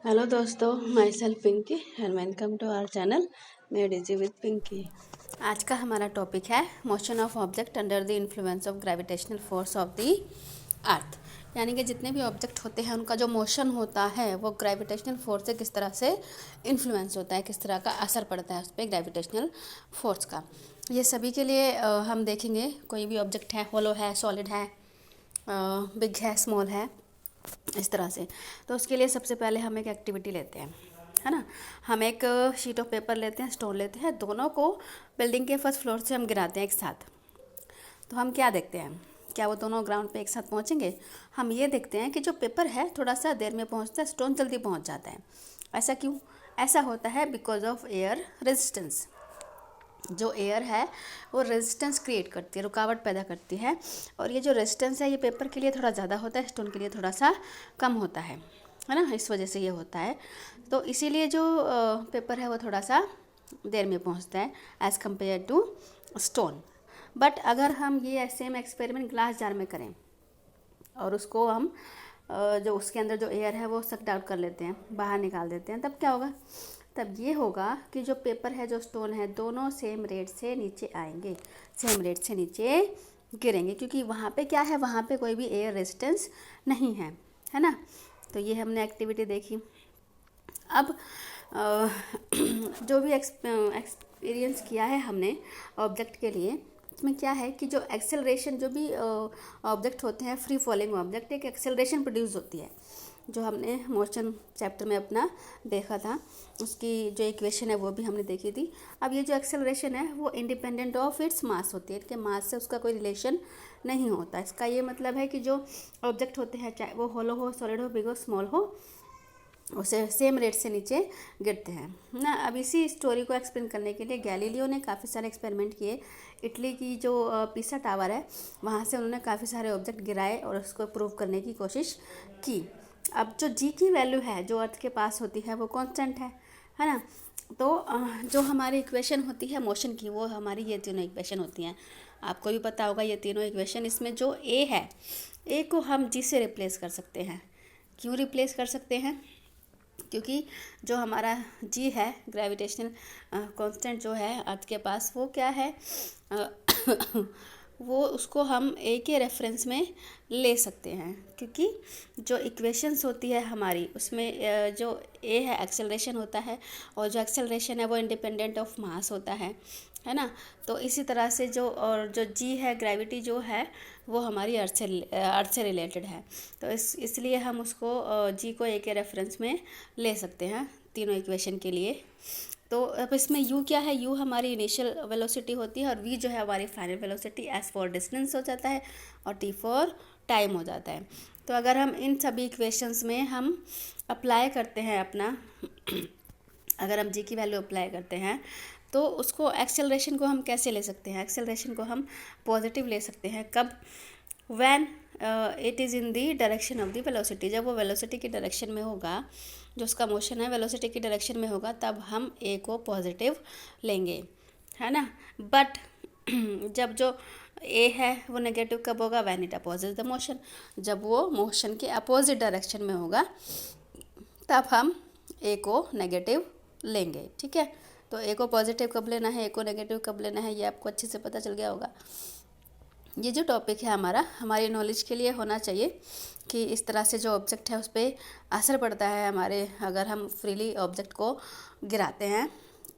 Hello दोस्तों, myself Pinky and welcome to our channel made easy with Pinky. आज का हमारा टॉपिक है motion of object under the influence of gravitational force of the earth. यानी कि जितने भी ऑब्जेक्ट होते हैं उनका जो मोशन होता है वो ग्रेविटेशनल फोर्स से किस तरह से इन्फ्लुएंस होता है, किस तरह का असर पड़ता है उस पर ग्रेविटेशनल फोर्स का। ये सभी के लिए हम देखेंगे। कोई भी ऑब्जेक्ट है, होलो है, सॉलिड है, बिग है, स्मॉल है, इस तरह से। तो उसके लिए सबसे पहले हम एक एक्टिविटी लेते हैं, है ना। हम एक शीट ऑफ पेपर लेते हैं, स्टोन लेते हैं, दोनों को बिल्डिंग के फर्स्ट फ्लोर से हम गिराते हैं एक साथ। तो हम क्या देखते हैं, क्या वो दोनों ग्राउंड पे एक साथ पहुंचेंगे? हम ये देखते हैं कि जो पेपर है थोड़ा सा देर में पहुंचता है, स्टोन जल्दी पहुंच जाता है। ऐसा क्यों? ऐसा होता है बिकॉज ऑफ एयर रेजिस्टेंस। जो एयर है वो रेजिस्टेंस क्रिएट करती है, रुकावट पैदा करती है। और ये जो रेजिस्टेंस है ये पेपर के लिए थोड़ा ज़्यादा होता है, स्टोन के लिए थोड़ा सा कम होता है ना। इस वजह से ये होता है। तो इसीलिए जो पेपर है वो थोड़ा सा देर में पहुंचता है as compare to stone. But अगर हम ये सेम एक्सपेरिमेंट ग्लास जार में करें और उसको हम जो उसके अंदर जो एयर है वो सक्ड आउट कर लेते हैं, बाहर निकाल देते हैं, तब क्या होगा? तब ये होगा कि जो पेपर है, जो स्टोन है, दोनों सेम रेट से नीचे आएंगे, सेम रेट से नीचे गिरेंगे, क्योंकि वहाँ पे क्या है, वहाँ पे कोई भी एयर रेजिस्टेंस नहीं है ना। तो ये हमने एक्टिविटी देखी। अब जो भी एक्सपीरियंस किया है हमने ऑब्जेक्ट के लिए, इसमें क्या है कि जो एक्सेलरेशन, जो भी ऑब्जेक्ट होते हैं, फ्री फॉलिंग ऑब्जेक्ट, एक एक्सेलरेशन प्रोड्यूस होती है, जो हमने मोशन चैप्टर में अपना देखा था। उसकी जो इक्वेशन है वो भी हमने देखी थी। अब ये जो एक्सेलरेशन है वो इंडिपेंडेंट ऑफ इट्स मास होती है, इनके मास से उसका कोई रिलेशन नहीं होता। इसका ये मतलब है कि जो ऑब्जेक्ट होते हैं, चाहे वो होलो हो, सॉलिड हो, बिग हो, स्मॉल हो, उसे सेम रेट से नीचे गिरते हैं ना। अब इसी स्टोरी को एक्सप्लेन करने के लिए गैलीलियो ने काफ़ी सारे एक्सपेरिमेंट किए। इटली की जो पीसा टावर है वहाँ से उन्होंने काफ़ी सारे ऑब्जेक्ट गिराए और उसको प्रूव करने की कोशिश की। अब जो जी की वैल्यू है जो अर्थ के पास होती है वो कांस्टेंट है ना। तो जो हमारी इक्वेशन होती है मोशन की, वो हमारी ये तीनों इक्वेशन होती हैं। आपको भी पता होगा ये तीनों इक्वेशन। इसमें जो ए है, ए को हम जी से रिप्लेस कर सकते हैं। क्यों रिप्लेस कर सकते हैं? क्योंकि जो हमारा जी है, ग्रेविटेशनल कांस्टेंट जो है अर्थ के पास, वो क्या है वो उसको हम ए के रेफरेंस में ले सकते हैं, क्योंकि जो इक्वेशंस होती है हमारी उसमें जो ए है एक्सेलरेशन होता है, और जो एक्सेलरेशन है वो इंडिपेंडेंट ऑफ मास होता है ना। तो इसी तरह से जो जी है, ग्रेविटी जो है, वो हमारी अर्थ से रिलेटेड है। तो इसलिए हम उसको जी को ए के रेफरेंस में ले सकते हैं तीनों इक्वेशन के लिए। तो अब इसमें u क्या है? u हमारी इनिशियल वेलोसिटी होती है, और v जो है हमारी final velocity. s for distance हो जाता है और t फॉर टाइम हो जाता है। तो अगर हम इन सभी इक्वेशंस में हम अप्लाई करते हैं अपना अगर हम g की वैल्यू अप्लाई करते हैं तो उसको एक्सेलरेशन को हम कैसे ले सकते हैं? एक्सेलरेशन को हम पॉजिटिव ले सकते हैं। कब? When it is in the direction of the velocity. जब वो वेलोसिटी की डायरेक्शन में होगा, जो उसका मोशन है वेलोसिटी की डायरेक्शन में होगा, तब हम ए को पॉजिटिव लेंगे, है ना। बट जब जो ए है वो नेगेटिव कब होगा? When it opposes the motion. जब वो मोशन के अपोजिट डायरेक्शन में होगा तब हम ए को नेगेटिव लेंगे, ठीक है। तो ए को पॉजिटिव कब लेना है, ए को नेगेटिव कब लेना है, ये आपको अच्छे से पता चल गया होगा। ये जो टॉपिक है हमारी नॉलेज के लिए होना चाहिए कि इस तरह से जो ऑब्जेक्ट है उस पर असर पड़ता है हमारे, अगर हम फ्रीली ऑब्जेक्ट को गिराते हैं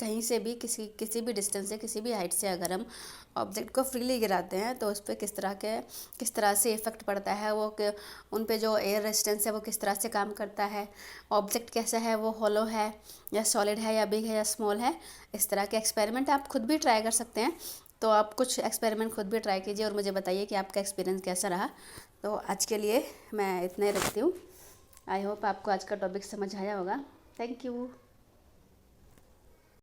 कहीं से भी, किसी भी डिस्टेंस से, किसी भी हाइट से अगर हम ऑब्जेक्ट को फ्रीली गिराते हैं तो उस पर किस तरह से इफ़ेक्ट पड़ता है, वो उन पे जो एयर रेजिस्टेंस है वो किस तरह से काम करता है, ऑब्जेक्ट कैसा है, वो होलो है या सॉलिड है या बिग है या स्मॉल है। इस तरह के एक्सपेरिमेंट आप खुद भी ट्राई कर सकते हैं। तो आप कुछ एक्सपेरिमेंट खुद भी ट्राई कीजिए और मुझे बताइए कि आपका एक्सपीरियंस कैसा रहा। तो आज के लिए मैं इतना ही रखती हूँ। आई होप आपको आज का टॉपिक समझ आया होगा। Thank you.